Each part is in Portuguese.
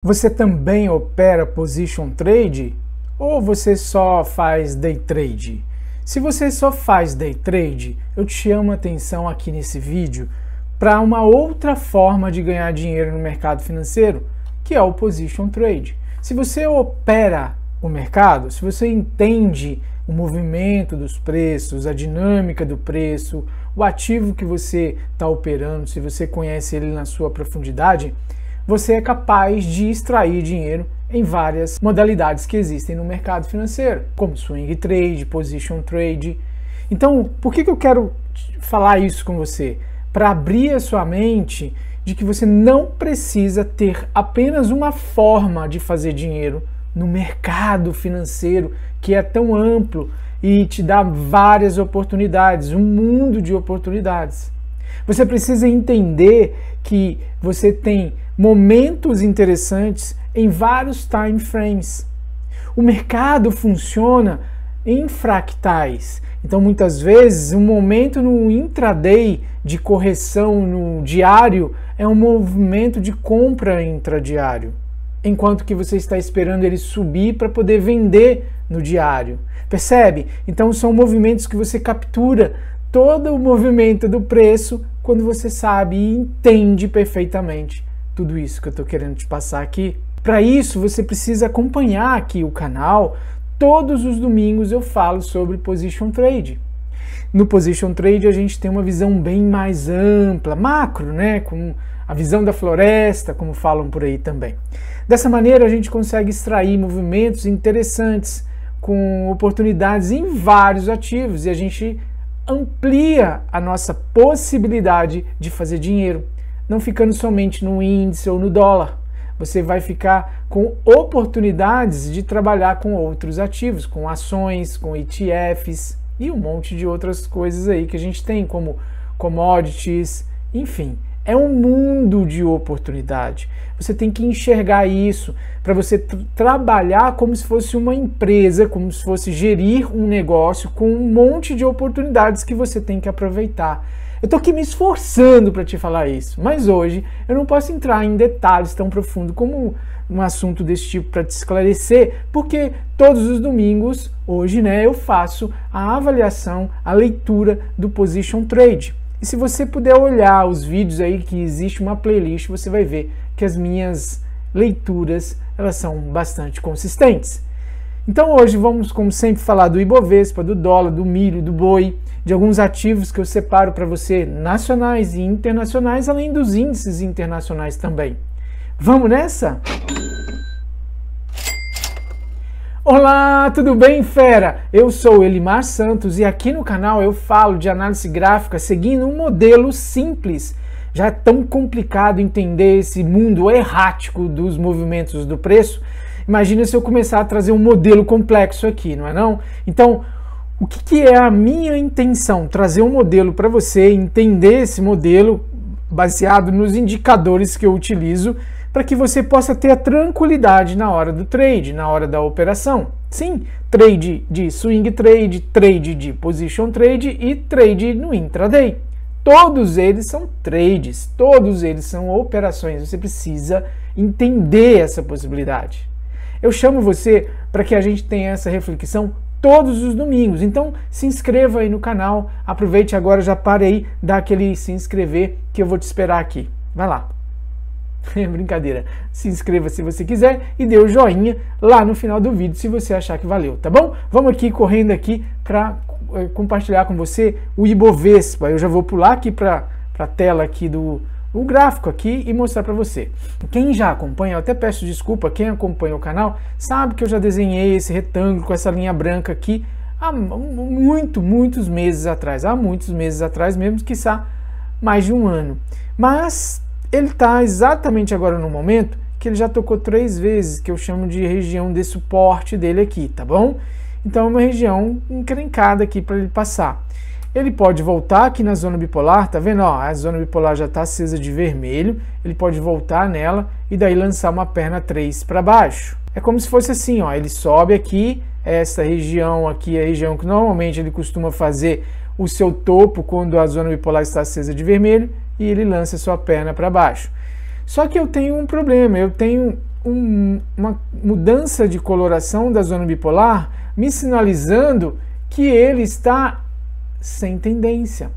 Você também opera position trade ou você só faz day trade? Se você só faz day trade, eu te chamo a atenção aqui nesse vídeo para uma outra forma de ganhar dinheiro no mercado financeiro, que é o position trade. Se você opera o mercado, se você entende o movimento dos preços, a dinâmica do preço, o ativo que você está operando, se você conhece ele na sua profundidade, você é capaz de extrair dinheiro em várias modalidades que existem no mercado financeiro, como swing trade, position trade. Então, por que eu quero falar isso com você? Para abrir a sua mente de que você não precisa ter apenas uma forma de fazer dinheiro no mercado financeiro que é tão amplo e te dá várias oportunidades, um mundo de oportunidades. Você precisa entender que você tem momentos interessantes em vários time frames. O mercado funciona em fractais. Então, muitas vezes, um momento no intraday de correção no diário é um movimento de compra intradiário, enquanto que você está esperando ele subir para poder vender no diário. Percebe? Então, são movimentos que você captura todo o movimento do preço quando você sabe e entende perfeitamente tudo isso que eu estou querendo te passar aqui. Para isso, você precisa acompanhar aqui o canal. Todos os domingos eu falo sobre position trade. No position trade a gente tem uma visão bem mais ampla, macro, né? Com a visão da floresta, como falam por aí também. Dessa maneira a gente consegue extrair movimentos interessantes com oportunidades em vários ativos e a gente amplia a nossa possibilidade de fazer dinheiro, não ficando somente no índice ou no dólar. Você vai ficar com oportunidades de trabalhar com outros ativos, com ações, com ETFs e um monte de outras coisas aí que a gente tem, como commodities, enfim. É um mundo de oportunidade. Você tem que enxergar isso para você trabalhar como se fosse uma empresa, como se fosse gerir um negócio com um monte de oportunidades que você tem que aproveitar. Eu estou aqui me esforçando para te falar isso, mas hoje eu não posso entrar em detalhes tão profundos como um assunto desse tipo para te esclarecer, porque todos os domingos, hoje, né, eu faço a avaliação, a leitura do position trade. E se você puder olhar os vídeos aí que existe uma playlist, você vai ver que as minhas leituras, elas são bastante consistentes. Então hoje vamos, como sempre, falar do Ibovespa, do dólar, do milho, do boi, de alguns ativos que eu separo para você, nacionais e internacionais, além dos índices internacionais também. Vamos nessa? Olá, tudo bem, fera? Eu sou Elimar Santos e aqui no canal eu falo de análise gráfica seguindo um modelo simples. Já é tão complicado entender esse mundo errático dos movimentos do preço. Imagina se eu começar a trazer um modelo complexo aqui, não é não? Então, o que é a minha intenção? Trazer um modelo para você entender esse modelo baseado nos indicadores que eu utilizo para que você possa ter a tranquilidade na hora do trade, na hora da operação. Sim, trade de swing trade, trade de position trade e trade no intraday. Todos eles são trades, todos eles são operações. Você precisa entender essa possibilidade. Eu chamo você para que a gente tenha essa reflexão todos os domingos. Então, se inscreva aí no canal. Aproveite agora, já para aí, dá aquele se inscrever que eu vou te esperar aqui. Vai lá. Brincadeira. Se inscreva se você quiser e dê o joinha lá no final do vídeo se você achar que valeu, tá bom? Vamos aqui correndo aqui para compartilhar com você o Ibovespa. Eu já vou pular aqui para a tela aqui do gráfico aqui e mostrar para você. Quem já acompanha, eu até peço desculpa, quem acompanha o canal sabe que eu já desenhei esse retângulo com essa linha branca aqui há muitos meses atrás, mesmo, quiçá mais de um ano. Mas ele está exatamente agora no momento que ele já tocou 3 vezes, que eu chamo de região de suporte dele aqui, tá bom? Então é uma região encrencada aqui para ele passar. Ele pode voltar aqui na zona bipolar, tá vendo? Ó, a zona bipolar já está acesa de vermelho, ele pode voltar nela e daí lançar uma perna 3 para baixo. É como se fosse assim, ó, ele sobe aqui, essa região aqui é a região que normalmente ele costuma fazer o seu topo quando a zona bipolar está acesa de vermelho e ele lança sua perna para baixo. Só que eu tenho um problema, eu tenho uma mudança de coloração da zona bipolar, me sinalizando que ele está sem tendência.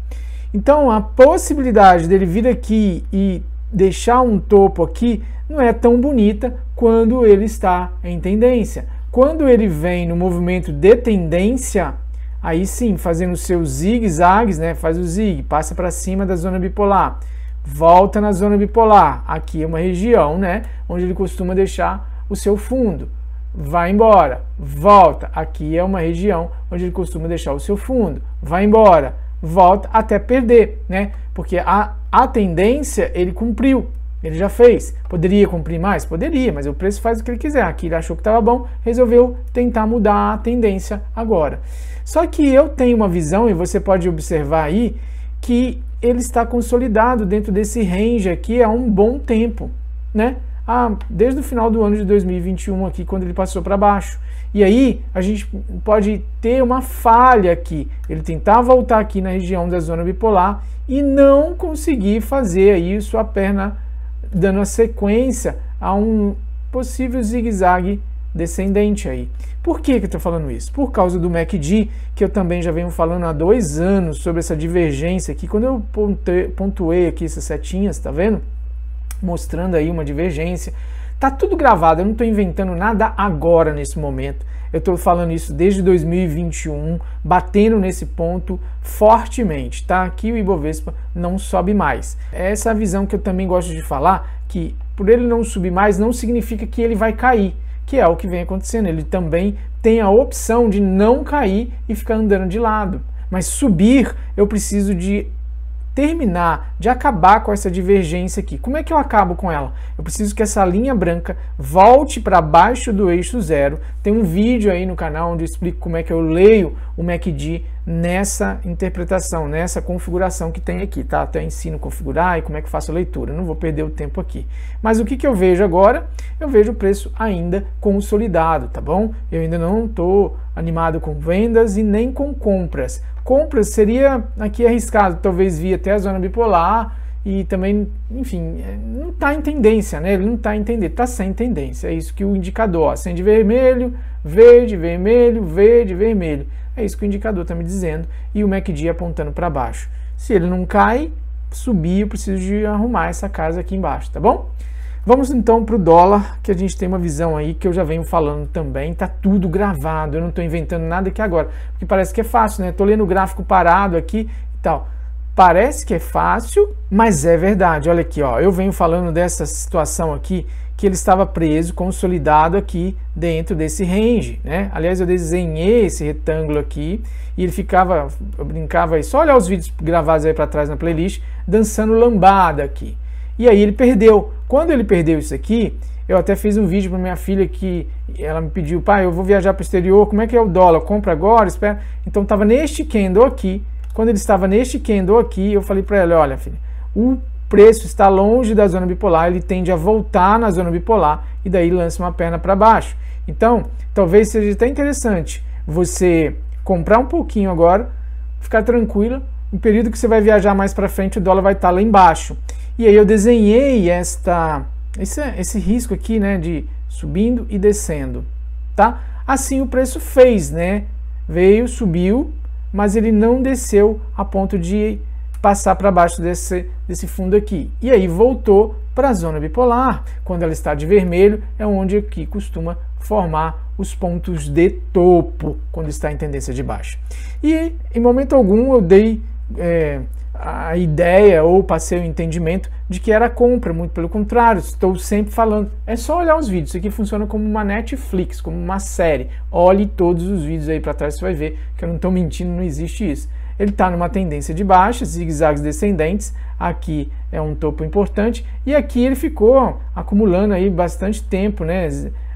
Então, a possibilidade dele vir aqui e deixar um topo aqui não é tão bonita quando ele está em tendência. Quando ele vem no movimento de tendência, aí sim, fazendo os seus zigue-zagues, né? Faz o zigue, passa para cima da zona bipolar, volta na zona bipolar. Aqui é uma região, né, onde ele costuma deixar o seu fundo. Vai embora, volta. Aqui é uma região onde ele costuma deixar o seu fundo. Vai embora, volta até perder, né? Porque a tendência ele cumpriu, ele já fez. Poderia cumprir mais? Poderia, mas o preço faz o que ele quiser. Aqui ele achou que estava bom, resolveu tentar mudar a tendência agora. Só que eu tenho uma visão, e você pode observar aí, que ele está consolidado dentro desse range aqui há um bom tempo, né? Desde o final do ano de 2021 aqui, quando ele passou para baixo. E aí a gente pode ter uma falha aqui, ele tentar voltar aqui na região da zona bipolar e não conseguir fazer aí sua perna dando a sequência a um possível zigue-zague descendente aí. Por que eu estou falando isso? Por causa do MACD, que eu também já venho falando há 2 anos sobre essa divergência aqui. Quando eu pontuei aqui essas setinhas, tá vendo? Mostrando aí uma divergência. Tá tudo gravado, eu não estou inventando nada agora nesse momento. Eu estou falando isso desde 2021, batendo nesse ponto fortemente, tá? Aqui o Ibovespa não sobe mais. É essa visão que eu também gosto de falar, que por ele não subir mais não significa que ele vai cair, que é o que vem acontecendo. Ele também tem a opção de não cair e ficar andando de lado. Mas subir, eu preciso de terminar, de acabar com essa divergência aqui. Como é que eu acabo com ela? Eu preciso que essa linha branca volte para baixo do eixo zero. Tem um vídeo aí no canal onde eu explico como é que eu leio o MACD nessa interpretação, nessa configuração que tem aqui, tá? Até ensino a configurar e como é que faço a leitura. Não vou perder o tempo aqui. Mas o que eu vejo agora? Eu vejo o preço ainda consolidado, tá bom? Eu ainda não estou animado com vendas e nem com compras. Compras seria aqui arriscado, talvez vir até a zona bipolar e também, enfim, não está em tendência, né? Ele não está em tendência, está sem tendência. É isso que o indicador, ó, acende vermelho, verde, vermelho, verde, vermelho. É isso que o indicador está me dizendo e o MACD apontando para baixo. Se ele não cai, subir, eu preciso de arrumar essa casa aqui embaixo, tá bom? Vamos então para o dólar, que a gente tem uma visão aí que eu já venho falando também, tá tudo gravado, eu não estou inventando nada aqui agora, porque parece que é fácil, né? Estou lendo o gráfico parado aqui e tal. Parece que é fácil, mas é verdade. Olha aqui, ó, eu venho falando dessa situação aqui, que ele estava preso, consolidado aqui dentro desse range, né? Aliás, eu desenhei esse retângulo aqui e ele ficava, eu brincava aí, só olhar os vídeos gravados aí para trás na playlist, dançando lambada aqui. E aí ele perdeu. Quando ele perdeu isso aqui, eu até fiz um vídeo para minha filha que ela me pediu, pai, eu vou viajar para o exterior, como é que é o dólar? Compra agora, espera. Então estava neste candle aqui. Quando ele estava neste candle aqui, eu falei para ela, olha, filha, o preço está longe da zona bipolar, ele tende a voltar na zona bipolar e daí lança uma perna para baixo. Então, talvez seja até interessante você comprar um pouquinho agora, ficar tranquila, no período que você vai viajar mais para frente, o dólar vai estar lá embaixo. E aí eu desenhei esse risco aqui, né, de subindo e descendo, tá? Assim o preço fez, né? Veio, subiu, mas ele não desceu a ponto de passar para baixo desse fundo aqui. E aí voltou para a zona bipolar. Quando ela está de vermelho, é onde aqui costuma formar os pontos de topo, quando está em tendência de baixa. E em momento algum eu dei a ideia ou passei o entendimento de que era compra, muito pelo contrário, estou sempre falando, é só olhar os vídeos, isso aqui funciona como uma Netflix, como uma série, olhe todos os vídeos aí para trás, você vai ver que eu não estou mentindo, não existe isso. Ele está numa tendência de baixa, zigue-zagues descendentes, aqui é um topo importante, e aqui ele ficou acumulando aí bastante tempo, né,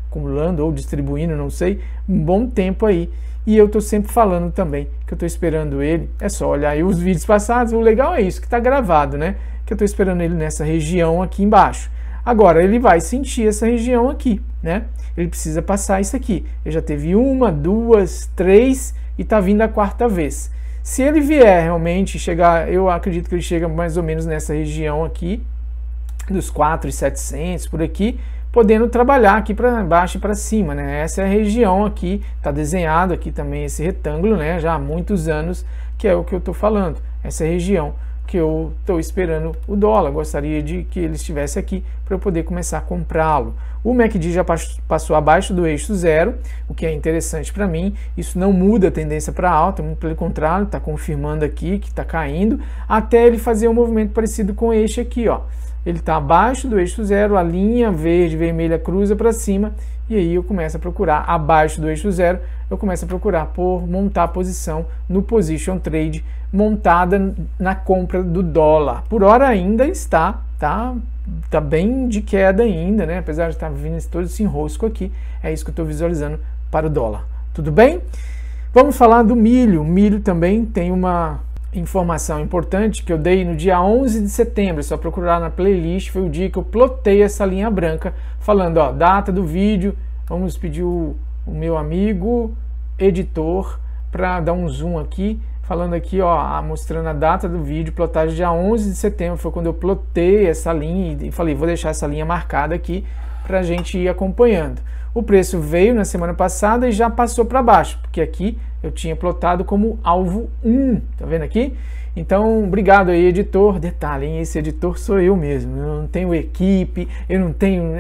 acumulando ou distribuindo, não sei, um bom tempo aí. E eu estou sempre falando também que eu estou esperando ele, é só olhar aí os vídeos passados, o legal é isso, que está gravado, né? Que eu estou esperando ele nessa região aqui embaixo. Agora, ele vai sentir essa região aqui, né? Ele precisa passar isso aqui. Ele já teve 1, 2, 3 e está vindo a 4ª vez. Se ele vier realmente chegar, eu acredito que ele chega mais ou menos nessa região aqui, dos 4.700 por aqui, podendo trabalhar aqui para baixo e para cima, né? Essa é a região aqui, está desenhado aqui também esse retângulo, né? Já há muitos anos, que é o que eu estou falando, essa região que eu estou esperando o dólar, gostaria de que ele estivesse aqui para eu poder começar a comprá-lo. O MACD já passou abaixo do eixo zero, o que é interessante para mim, isso não muda a tendência para alta, muito pelo contrário, está confirmando aqui que está caindo, até ele fazer um movimento parecido com esse aqui, ó. Ele está abaixo do eixo zero, a linha verde vermelha cruza para cima, e aí eu começo a procurar abaixo do eixo zero, eu começo a procurar por montar a posição no position trade montada na compra do dólar. Por hora ainda está, tá bem de queda ainda, né? Apesar de estar vindo todo esse enrosco aqui, é isso que eu estou visualizando para o dólar. Tudo bem? Vamos falar do milho. O milho também tem uma informação importante que eu dei no dia 11 de setembro, é só procurar na playlist, foi o dia que eu plotei essa linha branca, falando, ó, data do vídeo, vamos pedir o meu amigo editor para dar um zoom aqui, falando aqui, ó, mostrando a data do vídeo, plotagem dia 11 de setembro, foi quando eu plotei essa linha e falei, vou deixar essa linha marcada aqui para a gente ir acompanhando. O preço veio na semana passada e já passou para baixo, porque aqui eu tinha plotado como alvo 1, tá vendo aqui? Então, obrigado aí, editor. Detalhe, hein? Esse editor sou eu mesmo, eu não tenho equipe, eu não tenho,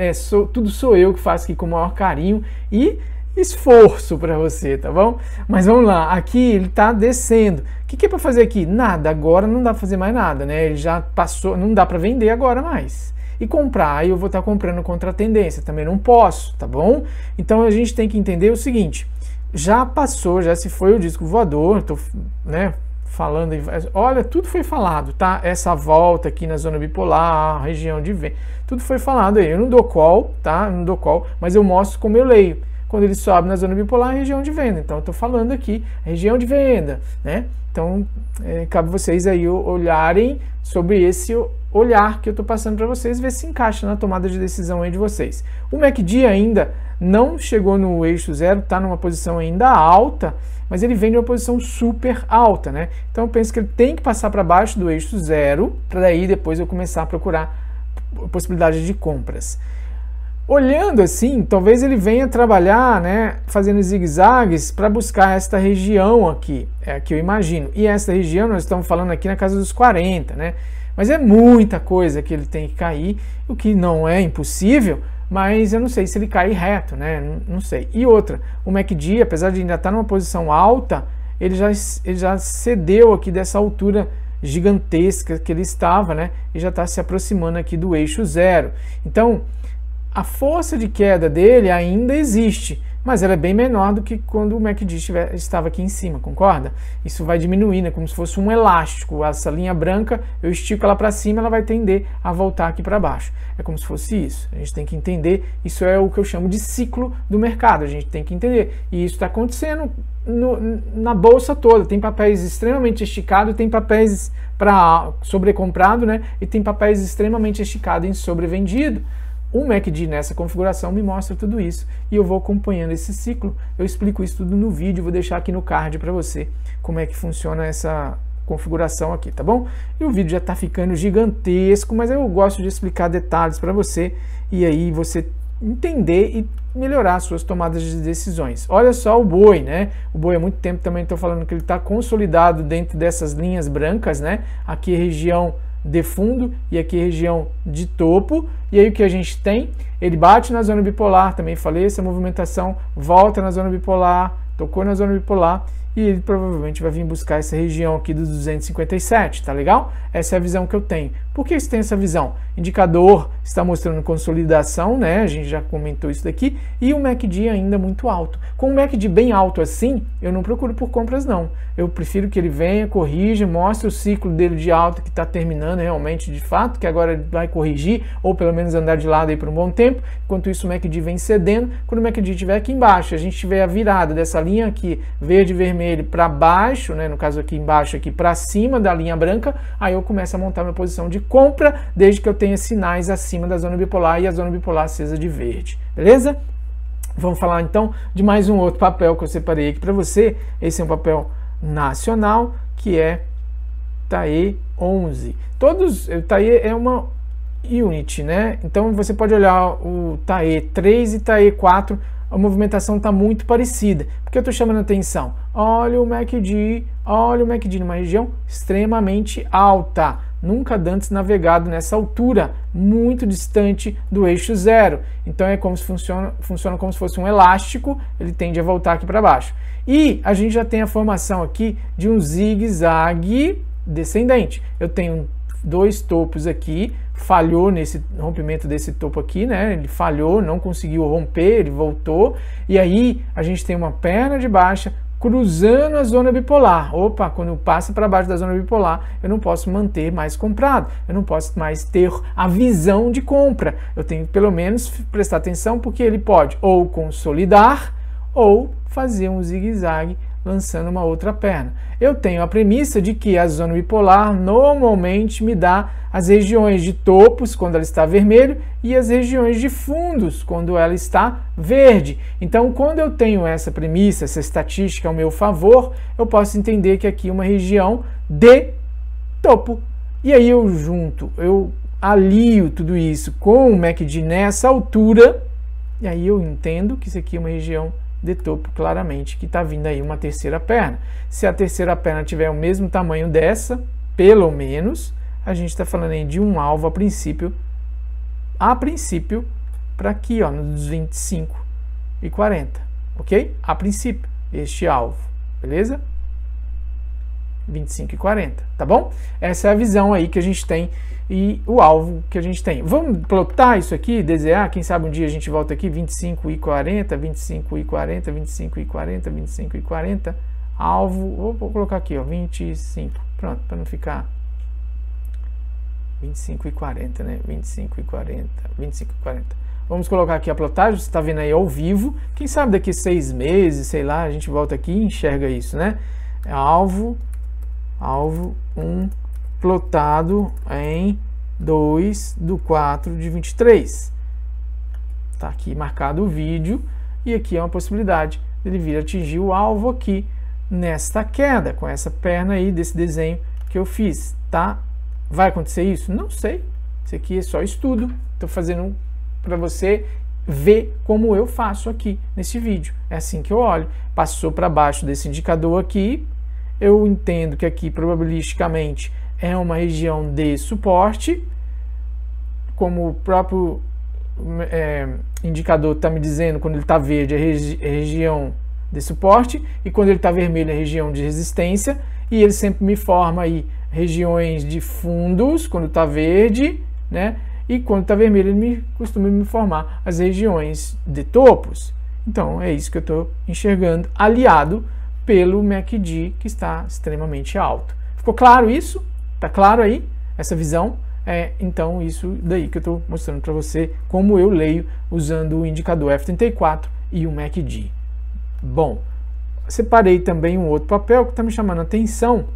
tudo sou eu que faço aqui com o maior carinho e esforço para você, tá bom? Mas vamos lá, aqui ele tá descendo. O que é para fazer aqui? Nada, agora não dá para fazer mais nada, né? Ele já passou, não dá para vender agora mais. E comprar, aí eu vou estar comprando contra a tendência, também não posso, tá bom? Então a gente tem que entender o seguinte, já passou, já se foi o disco voador, tô, né, falando, olha, tudo foi falado, tá? Essa volta aqui na zona bipolar, região de venda, tudo foi falado aí, eu não dou call, tá? Não dou call, mas eu mostro como eu leio. Quando ele sobe na zona bipolar, é região de venda, então eu tô falando aqui, região de venda, né? Então, cabe vocês aí olharem sobre esse olhar que eu estou passando para vocês, ver se encaixa na tomada de decisão aí de vocês. O MACD ainda não chegou no eixo zero, está numa posição ainda alta, mas ele vem de uma posição super alta, né? Então eu penso que ele tem que passar para baixo do eixo zero, para daí depois eu começar a procurar possibilidade de compras. Olhando assim, talvez ele venha trabalhar, né, fazendo zigue-zagues para buscar esta região aqui, é a que eu imagino. E esta região nós estamos falando aqui na casa dos 40, né? Mas é muita coisa que ele tem que cair, o que não é impossível, mas eu não sei se ele cai reto, né? Não sei. E outra, o MACD, apesar de ainda estar numa posição alta, ele já cedeu aqui dessa altura gigantesca que ele estava, né? E já está se aproximando aqui do eixo zero. Então, a força de queda dele ainda existe, mas ela é bem menor do que quando o MACD estava aqui em cima, concorda? Isso vai diminuir, né? Como se fosse um elástico. Essa linha branca, eu estico ela para cima, ela vai tender a voltar aqui para baixo. É como se fosse isso. A gente tem que entender, isso é o que eu chamo de ciclo do mercado, a gente tem que entender. E isso está acontecendo na bolsa toda. Tem papéis extremamente esticados, tem papéis para sobrecomprado, né? E tem papéis extremamente esticados em sobrevendido. O MACD nessa configuração me mostra tudo isso e eu vou acompanhando esse ciclo. Eu explico isso tudo no vídeo, vou deixar aqui no card para você como é que funciona essa configuração aqui, tá bom? E o vídeo já está ficando gigantesco, mas eu gosto de explicar detalhes para você e aí você entender e melhorar suas tomadas de decisões. Olha só o boi, né? O boi há muito tempo também estou falando que ele está consolidado dentro dessas linhas brancas, né? Aqui é região de fundo e aqui região de topo, e aí o que a gente tem? Ele bate na zona bipolar, também falei, essa movimentação volta na zona bipolar, tocou na zona bipolar e ele provavelmente vai vir buscar essa região aqui dos 257, tá legal? Essa é a visão que eu tenho. Por que você tem essa visão? Indicador está mostrando consolidação, né? A gente já comentou isso daqui, e o MACD ainda muito alto. Com o MACD bem alto assim, eu não procuro por compras não. Eu prefiro que ele venha, corrija, mostre o ciclo dele de alta que está terminando realmente de fato, que agora ele vai corrigir, ou pelo menos andar de lado aí por um bom tempo. Enquanto isso o MACD vem cedendo. Quando o MACD estiver aqui embaixo, a gente tiver a virada dessa linha aqui, verde e vermelho, para baixo, né, no caso aqui embaixo, aqui para cima da linha branca, aí eu começo a montar minha posição de compra, desde que eu tenha sinais acima da zona bipolar e a zona bipolar acesa de verde, beleza? Vamos falar então de mais um outro papel que eu separei aqui para você. Esse é um papel nacional, que é TAE 11. TAE é uma Unit, né? Então você pode olhar o TAE 3 e TAE 4, a movimentação está muito parecida. Por que eu estou chamando a atenção? Olha o MACD numa região extremamente alta, nunca antes navegado nessa altura, muito distante do eixo zero. Então é como se funciona como se fosse um elástico, ele tende a voltar aqui para baixo. E a gente já tem a formação aqui de um zigue-zague descendente. Eu tenho dois topos aqui, falhou nesse rompimento desse topo aqui, né? Ele falhou, não conseguiu romper, ele voltou, e aí a gente tem uma perna de baixa cruzando a zona bipolar. Opa, quando passa para baixo da zona bipolar, eu não posso manter mais comprado, eu não posso mais ter a visão de compra. Eu tenho que pelo menos prestar atenção, porque ele pode ou consolidar ou fazer um zigue-zague lançando uma outra perna. Eu tenho a premissa de que a zona bipolar normalmente me dá as regiões de topos quando ela está vermelho e as regiões de fundos quando ela está verde. Então, quando eu tenho essa premissa, essa estatística ao meu favor, eu posso entender que aqui é uma região de topo. E aí eu alio tudo isso com o MACD nessa altura, e aí eu entendo que isso aqui é uma região de topo, claramente, que está vindo aí uma terceira perna. Se a terceira perna tiver o mesmo tamanho dessa, pelo menos, a gente está falando aí de um alvo a princípio, para aqui, ó, nos 25 e 40, ok? A princípio, este alvo, beleza? 25 e 40, tá bom? Essa é a visão aí que a gente tem e o alvo que a gente tem. Vamos plotar isso aqui, desenhar, quem sabe um dia a gente volta aqui, 25 e 40, 25 e 40, 25 e 40, 25 e 40, alvo, vou colocar aqui, ó, 25, pronto, para não ficar 25 e 40, né, 25 e 40, 25 e 40. Vamos colocar aqui a plotagem, você está vendo aí ao vivo, quem sabe daqui 6 meses, sei lá, a gente volta aqui e enxerga isso, né, alvo 1, plotado em 2/4/23. Tá aqui marcado o vídeo e aqui é uma possibilidade dele vir atingir o alvo aqui nesta queda, com essa perna aí desse desenho que eu fiz, tá? Vai acontecer isso? Não sei. Isso aqui é só estudo. Estou fazendo para você ver como eu faço aqui nesse vídeo. É assim que eu olho. Passou para baixo desse indicador aqui, eu entendo que aqui probabilisticamente é uma região de suporte, como o próprio indicador está me dizendo, quando ele está verde é região de suporte, e quando ele está vermelho é região de resistência, e ele sempre me forma aí regiões de fundos quando está verde, né? E quando está vermelho ele costuma me formar as regiões de topos. Então é isso que eu estou enxergando, aliado pelo MACD que está extremamente alto. Ficou claro isso? Tá claro aí essa visão? Então isso daí que eu estou mostrando para você como eu leio usando o indicador F34 e o MACD. Bom, separei também um outro papel que está me chamando a atenção,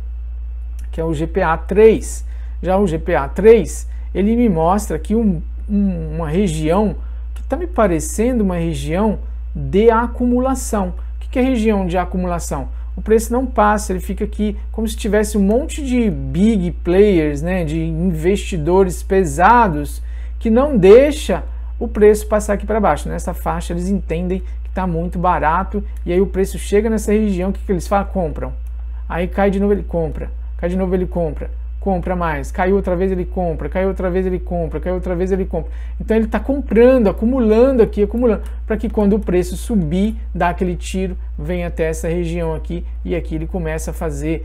que é o GPA3. Já o GPA3, ele me mostra aqui uma região que está me parecendo uma região de acumulação. O que é região de acumulação? O preço não passa, ele fica aqui como se tivesse um monte de big players, né, de investidores pesados que não deixa o preço passar aqui para baixo. Nessa faixa eles entendem que está muito barato e aí o preço chega nessa região, o que eles falam? Compram. Aí cai de novo, ele compra, cai de novo, ele compra, compra mais, caiu outra vez, ele compra, caiu outra vez, ele compra, caiu outra vez, ele compra. Então ele está comprando, acumulando aqui, acumulando, para que quando o preço subir, dá aquele tiro, vem até essa região aqui e aqui ele começa a fazer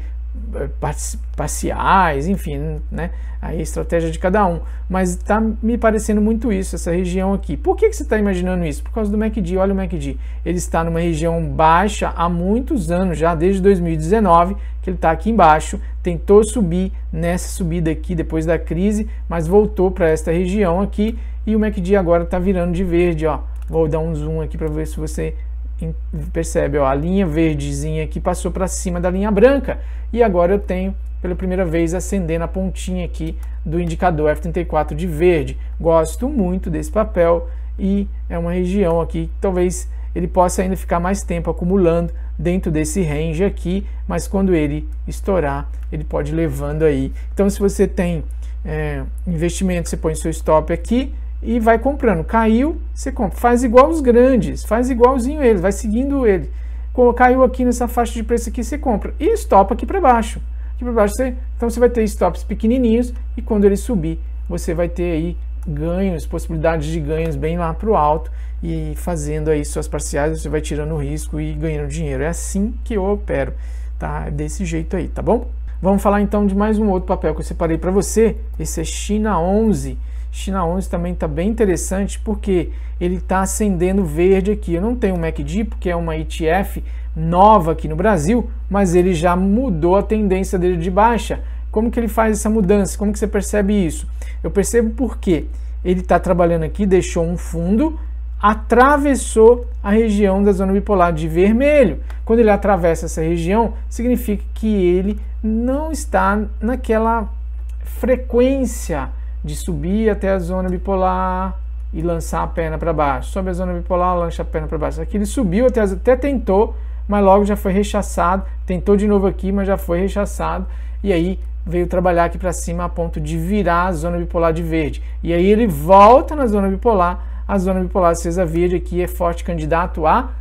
parciais, enfim, né? Aí a estratégia de cada um. Mas está me parecendo muito isso, essa região aqui. Por que você está imaginando isso? Por causa do MACD. Olha o MACD. Ele está numa região baixa há muitos anos já, desde 2019, que ele está aqui embaixo. Tentou subir nessa subida aqui depois da crise, mas voltou para esta região aqui e o MACD agora está virando de verde, ó. Vou dar um zoom aqui para ver se você percebe, ó, a linha verdezinha aqui passou para cima da linha branca e agora eu tenho pela primeira vez acendendo a pontinha aqui do indicador F34 de verde. Gosto muito desse papel e é uma região aqui que talvez ele possa ainda ficar mais tempo acumulando dentro desse range aqui, mas quando ele estourar, ele pode ir levando aí. Então, se você tem investimento, você põe seu stop aqui e vai comprando. Caiu, você compra. Faz igual os grandes, faz igualzinho eles, vai seguindo ele. Caiu aqui nessa faixa de preço aqui, você compra. E stop aqui para baixo. Aqui para baixo, então você vai ter stops pequenininhos e quando ele subir, você vai ter aí ganhos, possibilidades de ganhos bem lá para o alto e fazendo aí suas parciais, você vai tirando o risco e ganhando dinheiro. É assim que eu opero, tá? Desse jeito aí, tá bom? Vamos falar então de mais um outro papel que eu separei para você. Esse é China 11. China 11 também está bem interessante porque ele está acendendo verde aqui. Eu não tenho um MACD porque é uma ETF nova aqui no Brasil, mas ele já mudou a tendência dele de baixa. Como que ele faz essa mudança? Como que você percebe isso? Eu percebo porque ele está trabalhando aqui, deixou um fundo, atravessou a região da zona bipolar de vermelho. Quando ele atravessa essa região, significa que ele não está naquela frequência de subir até a zona bipolar e lançar a perna para baixo. Sobe a zona bipolar, lança a perna para baixo. Aqui ele subiu, até tentou, mas logo já foi rechaçado. Tentou de novo aqui, mas já foi rechaçado. E aí veio trabalhar aqui para cima a ponto de virar a zona bipolar de verde. E aí ele volta na zona bipolar. A zona bipolar acesa verde aqui é forte candidato a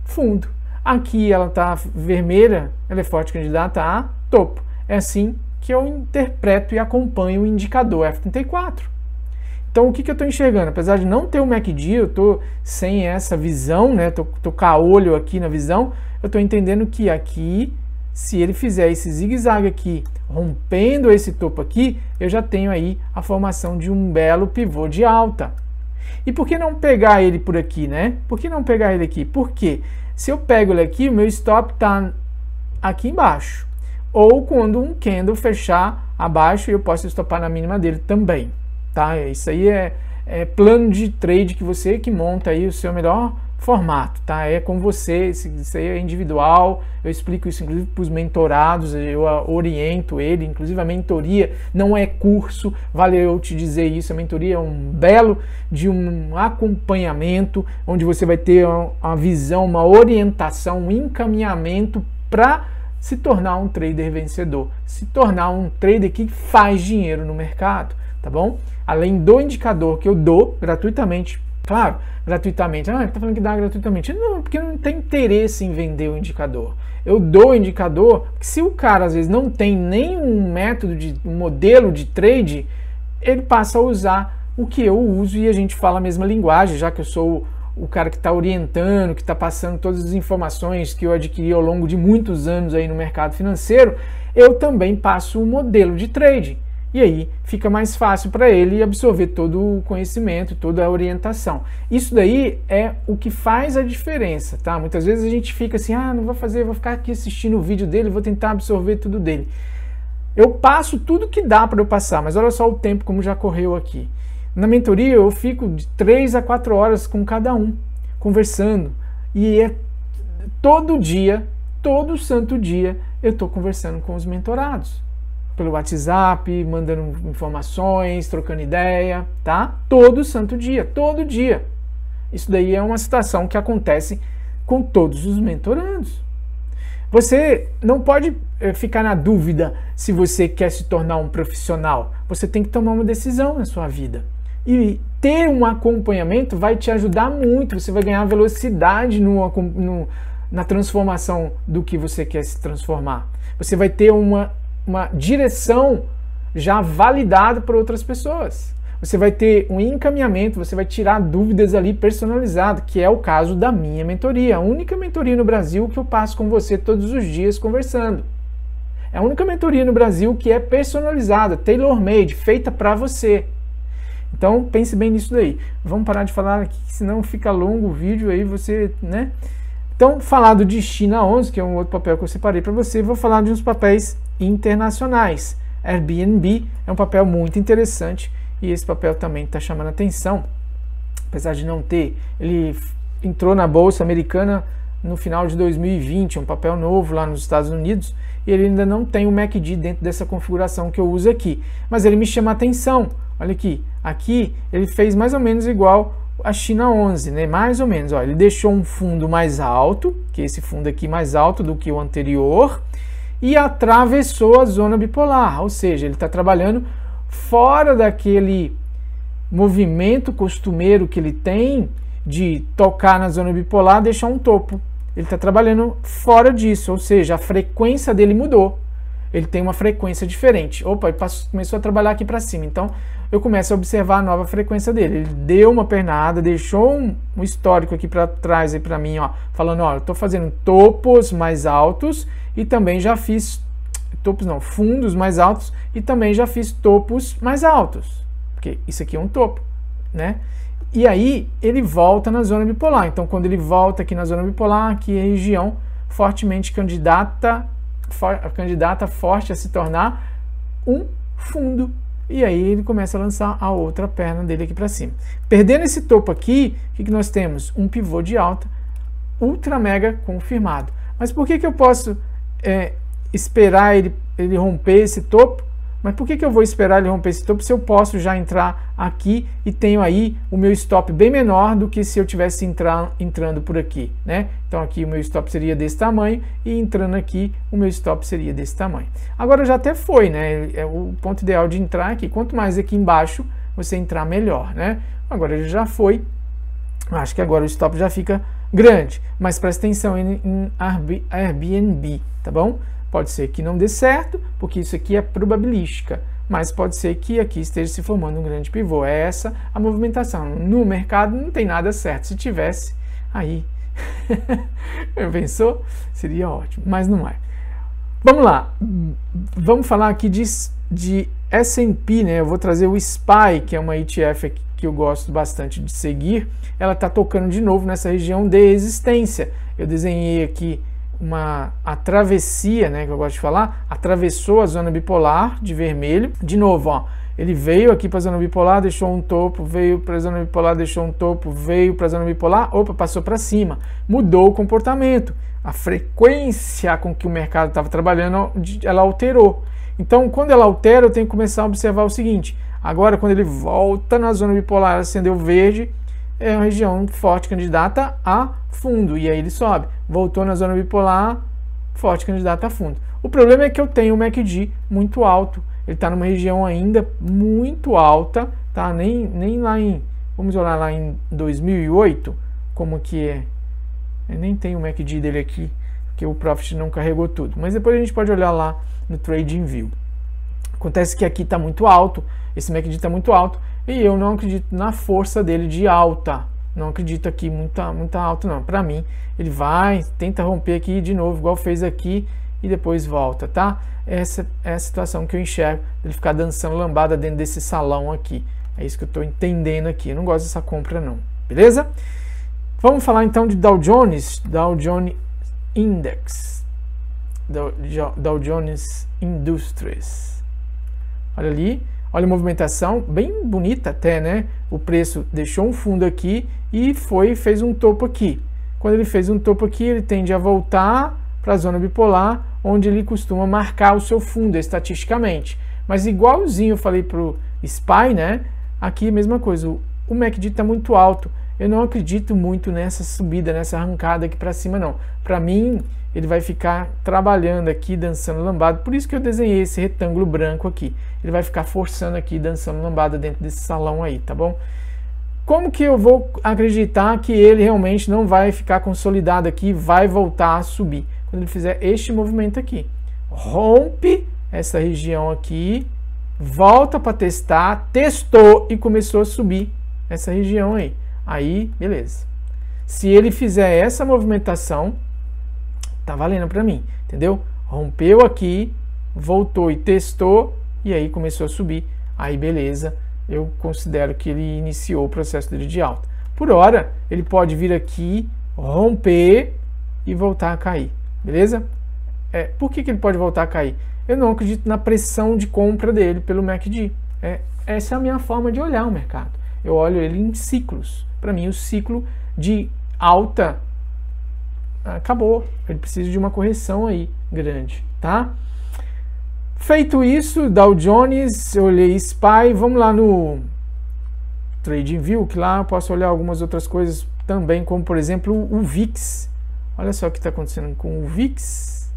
fundo. Aqui ela está vermelha, ela é forte candidata a topo. É assim que eu interpreto e acompanho o indicador F34. Então o que eu estou enxergando? Apesar de não ter o MACD, eu estou sem essa visão, né? Tô com a olho aqui na visão, eu estou entendendo que aqui, se ele fizer esse zigue-zague aqui, rompendo esse topo aqui, eu já tenho aí a formação de um belo pivô de alta. E por que não pegar ele por aqui, né? Por que não pegar ele aqui? Porque se eu pego ele aqui, o meu stop está aqui embaixo. Ou quando um candle fechar abaixo, eu posso estopar na mínima dele também, tá? Isso aí é plano de trade que você que monta aí o seu melhor formato, tá? É com você, isso aí é individual, eu explico isso inclusive para os mentorados, eu oriento ele, inclusive a mentoria não é curso, vale eu te dizer isso, a mentoria é um belo de um acompanhamento, onde você vai ter uma visão, uma orientação, um encaminhamento para se tornar um trader vencedor, se tornar um trader que faz dinheiro no mercado, tá bom? Além do indicador que eu dou gratuitamente, claro, gratuitamente, ele tá falando que dá gratuitamente, não, porque não tem interesse em vender o indicador, eu dou o indicador, porque se o cara às vezes não tem nenhum método, um modelo de trade, ele passa a usar o que eu uso e a gente fala a mesma linguagem, já que eu sou o cara que está orientando, que está passando todas as informações que eu adquiri ao longo de muitos anos aí no mercado financeiro, eu também passo um modelo de trade. E aí fica mais fácil para ele absorver todo o conhecimento, toda a orientação. Isso daí é o que faz a diferença, tá? Muitas vezes a gente fica assim, não vou fazer, vou ficar aqui assistindo o vídeo dele, vou tentar absorver tudo dele. Eu passo tudo que dá para eu passar, mas olha só o tempo como já correu aqui. Na mentoria eu fico de 3 a 4 horas com cada um, conversando. E é todo dia, todo santo dia, eu estou conversando com os mentorados. Pelo WhatsApp, mandando informações, trocando ideia, tá? Todo santo dia, todo dia. Isso daí é uma situação que acontece com todos os mentorandos. Você não pode ficar na dúvida se você quer se tornar um profissional. Você tem que tomar uma decisão na sua vida. E ter um acompanhamento vai te ajudar muito, você vai ganhar velocidade na transformação do que você quer se transformar. Você vai ter uma direção já validada por outras pessoas. Você vai ter um encaminhamento, você vai tirar dúvidas ali personalizado, que é o caso da minha mentoria. A única mentoria no Brasil que eu passo com você todos os dias conversando. É a única mentoria no Brasil que é personalizada, tailor-made, feita para você. Então pense bem nisso daí. Vamos parar de falar aqui, senão fica longo o vídeo aí, você, né? Então, falado de China 11, que é um outro papel que eu separei para você, vou falar de uns papéis internacionais. Airbnb é um papel muito interessante e esse papel também está chamando a atenção. Apesar de não ter, ele entrou na Bolsa Americana no final de 2020, um papel novo lá nos Estados Unidos, e ele ainda não tem o MACD dentro dessa configuração que eu uso aqui. Mas ele me chama a atenção. Olha aqui, aqui ele fez mais ou menos igual a China 11, né? Mais ou menos, ó, ele deixou um fundo mais alto, que esse fundo aqui mais alto do que o anterior, e atravessou a zona bipolar, ou seja, ele está trabalhando fora daquele movimento costumeiro que ele tem de tocar na zona bipolar, deixar um topo. Ele está trabalhando fora disso, ou seja, a frequência dele mudou. Ele tem uma frequência diferente. Opa, ele começou a trabalhar aqui para cima. Então, eu começo a observar a nova frequência dele. Ele deu uma pernada, deixou um histórico aqui para trás aí para mim, ó, falando, ó, eu estou fazendo topos mais altos e também já fiz topos não, fundos mais altos e também já fiz topos mais altos. Porque isso aqui é um topo, né? E aí ele volta na zona bipolar. Então, quando ele volta aqui na zona bipolar, aqui é a região fortemente candidata forte a se tornar um fundo. E aí ele começa a lançar a outra perna dele aqui para cima. Perdendo esse topo aqui, o que nós temos? Um pivô de alta ultra mega confirmado. Mas por que eu posso esperar ele romper esse topo? Mas por que eu vou esperar ele romper esse topo se eu posso já entrar aqui e tenho aí o meu stop bem menor do que se eu tivesse entrando por aqui, né? Então aqui o meu stop seria desse tamanho e entrando aqui o meu stop seria desse tamanho. Agora já até foi, né? É o ponto ideal de entrar aqui. Quanto mais aqui embaixo você entrar, melhor, né? Agora ele já foi. Acho que agora o stop já fica grande. Mas presta atenção em Airbnb, tá bom? Pode ser que não dê certo, porque isso aqui é probabilística, mas pode ser que aqui esteja se formando um grande pivô. É essa a movimentação. No mercado não tem nada certo. Se tivesse, aí, pensou? Seria ótimo, mas não é. Vamos lá, vamos falar aqui de S&P, né? Eu vou trazer o SPY, que é uma ETF que eu gosto bastante de seguir. Ela está tocando de novo nessa região de resistência. Eu desenhei aqui a travessia, né, que eu gosto de falar, atravessou a zona bipolar de vermelho. De novo, ó, ele veio aqui para a zona bipolar, deixou um topo, veio para a zona bipolar, deixou um topo, veio para a zona bipolar, opa, passou para cima, mudou o comportamento. A frequência com que o mercado estava trabalhando, ela alterou. Então, quando ela altera, eu tenho que começar a observar o seguinte: agora, quando ele volta na zona bipolar, acendeu verde, é uma região forte candidata a fundo, e aí ele sobe. Voltou na zona bipolar, forte candidata a fundo. O problema é que eu tenho o MACD muito alto. Ele está numa região ainda muito alta, tá? Nem lá em, vamos olhar lá em 2008, como que é. Eu nem tenho o MACD dele aqui, porque o Profit não carregou tudo. Mas depois a gente pode olhar lá no TradingView. Acontece que aqui está muito alto, esse MACD está muito alto, e eu não acredito na força dele de alta. Não acredito aqui muita alta não. Para mim, ele vai, tenta romper aqui de novo, igual fez aqui, e depois volta, tá? Essa é a situação que eu enxergo, ele ficar dançando lambada dentro desse salão aqui. É isso que eu estou entendendo aqui. Eu não gosto dessa compra não, beleza? Vamos falar então de Dow Jones Index, Dow Jones Industries. Olha ali, olha a movimentação, bem bonita até, né? O preço deixou um fundo aqui e fez um topo aqui. Quando ele fez um topo aqui, ele tende a voltar para a zona bipolar, onde ele costuma marcar o seu fundo estatisticamente. Mas igualzinho eu falei para o SPY, né? Aqui a mesma coisa, o MACD está muito alto. Eu não acredito muito nessa subida, nessa arrancada aqui para cima não. Para mim, ele vai ficar trabalhando aqui, dançando lambada. Por isso que eu desenhei esse retângulo branco aqui. Ele vai ficar forçando aqui, dançando lambada dentro desse salão aí, tá bom? Como que eu vou acreditar que ele realmente não vai ficar consolidado aqui, vai voltar a subir? Quando ele fizer este movimento aqui. Rompe essa região aqui, volta para testar, testou e começou a subir essa região aí. Aí, beleza. Se ele fizer essa movimentação, tá valendo para mim, entendeu? Rompeu aqui, voltou e testou, e aí começou a subir. Aí, beleza, eu considero que ele iniciou o processo dele de alta. Por hora, ele pode vir aqui, romper e voltar a cair, beleza? Por que ele pode voltar a cair? Eu não acredito na pressão de compra dele pelo MACD. Essa é a minha forma de olhar o mercado. Eu olho ele em ciclos. Para mim, o ciclo de alta acabou. Ele precisa de uma correção aí grande, tá? Feito isso, Dow Jones, eu olhei SPY, vamos lá no TradingView, que lá eu posso olhar algumas outras coisas também, como por exemplo o VIX. Olha só o que está acontecendo com o VIX.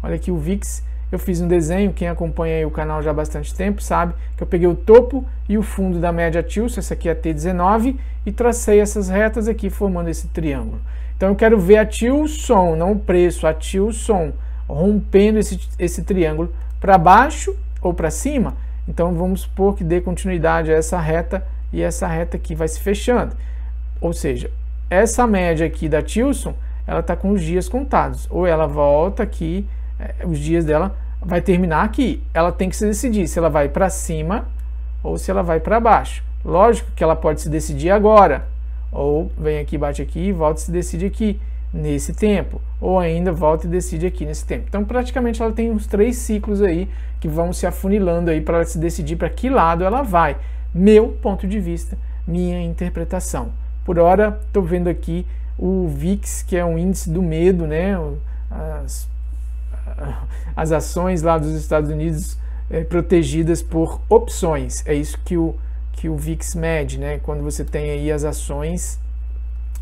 Olha aqui o VIX. Eu fiz um desenho, quem acompanha aí o canal já há bastante tempo sabe que eu peguei o topo e o fundo da média Tilson, essa aqui é a T19, e tracei essas retas aqui formando esse triângulo. Então eu quero ver a Tilson, não o preço, a Tilson rompendo esse triângulo para baixo ou para cima. Então vamos supor que dê continuidade a essa reta e essa reta aqui vai se fechando. Ou seja, essa média aqui da Tilson, ela está com os dias contados. Ou ela volta aqui, os dias dela vai terminar aqui. Ela tem que se decidir se ela vai para cima ou se ela vai para baixo. Lógico que ela pode se decidir agora. Ou vem aqui, bate aqui e volta e se decide aqui nesse tempo. Ou ainda volta e decide aqui nesse tempo. Então praticamente ela tem uns 3 ciclos aí que vão se afunilando aí para ela se decidir para que lado ela vai. Meu ponto de vista, minha interpretação. Por hora, estou vendo aqui o VIX, que é um índice do medo, né? As ações lá dos Estados Unidos protegidas por opções. É isso que o VIX mede, né? Quando você tem aí as ações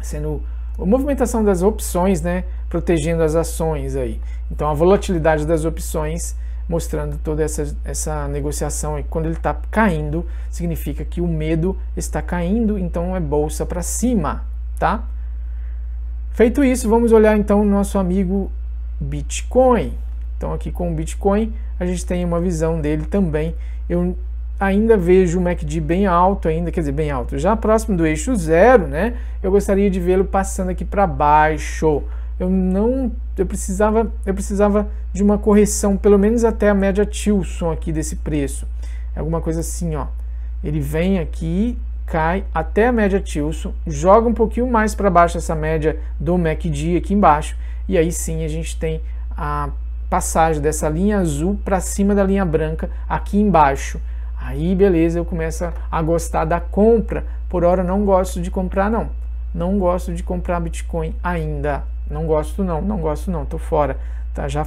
sendo a movimentação das opções, né? Protegendo as ações aí. Então a volatilidade das opções mostrando toda essa negociação, e quando ele está caindo, significa que o medo está caindo, então é bolsa para cima, tá? Feito isso, vamos olhar então o nosso amigo Bitcoin. Então aqui com o Bitcoin, a gente tem uma visão dele também. Eu ainda vejo o MACD bem alto ainda, quer dizer, bem alto, já próximo do eixo zero, né? Eu gostaria de vê-lo passando aqui para baixo. Eu precisava de uma correção, pelo menos até a média Tilson aqui desse preço. É alguma coisa assim, ó. Ele vem aqui, cai até a média Tilson, joga um pouquinho mais para baixo essa média do MACD aqui embaixo, e aí sim a gente tem a passagem dessa linha azul para cima da linha branca aqui embaixo. Aí beleza, eu começo a gostar da compra. Por hora não gosto de comprar não. Não gosto de comprar Bitcoin ainda. Não gosto não, tô fora. Tá, já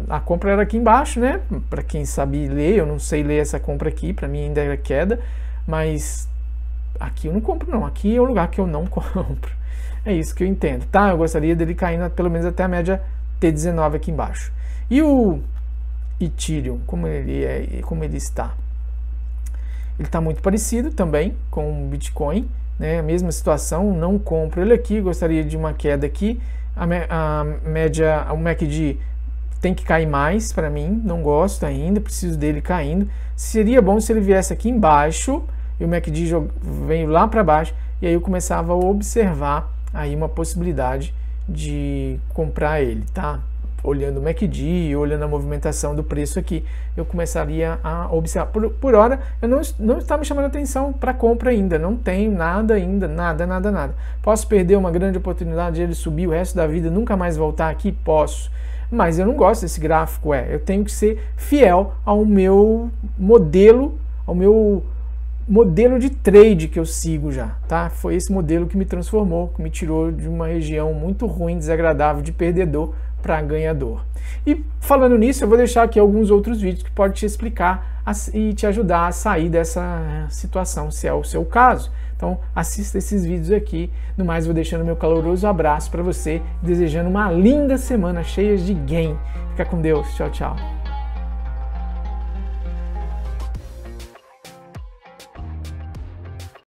a compra era aqui embaixo, né? Para quem sabe ler, eu não sei ler essa compra aqui, para mim ainda era queda, mas aqui eu não compro não, aqui é o lugar que eu não compro. É isso que eu entendo, tá? Eu gostaria dele caindo pelo menos até a média T19 aqui embaixo. E o Ethereum, como ele está? Ele está muito parecido também com o Bitcoin, né? A mesma situação, não compro ele aqui, gostaria de uma queda aqui. A média, o MACD tem que cair mais para mim, não gosto ainda, preciso dele caindo. Seria bom se ele viesse aqui embaixo e o MACD veio lá para baixo, e aí eu começava a observar aí uma possibilidade de comprar ele, tá? Olhando o MACD, olhando a movimentação do preço aqui, eu começaria a observar. Por hora, eu não está me chamando atenção para compra ainda, não tenho nada ainda, nada. Posso perder uma grande oportunidade de ele subir o resto da vida, nunca mais voltar aqui? Posso. Mas eu não gosto desse gráfico, eu tenho que ser fiel ao meu modelo, de trade que eu sigo já, tá? Foi esse modelo que me transformou, que me tirou de uma região muito ruim, desagradável, de perdedor para ganhador. E falando nisso, eu vou deixar aqui alguns outros vídeos que podem te explicar e te ajudar a sair dessa situação, se é o seu caso. Então assista esses vídeos aqui. No mais, vou deixando meu caloroso abraço para você, desejando uma linda semana cheia de gain. Fica com Deus. Tchau, tchau.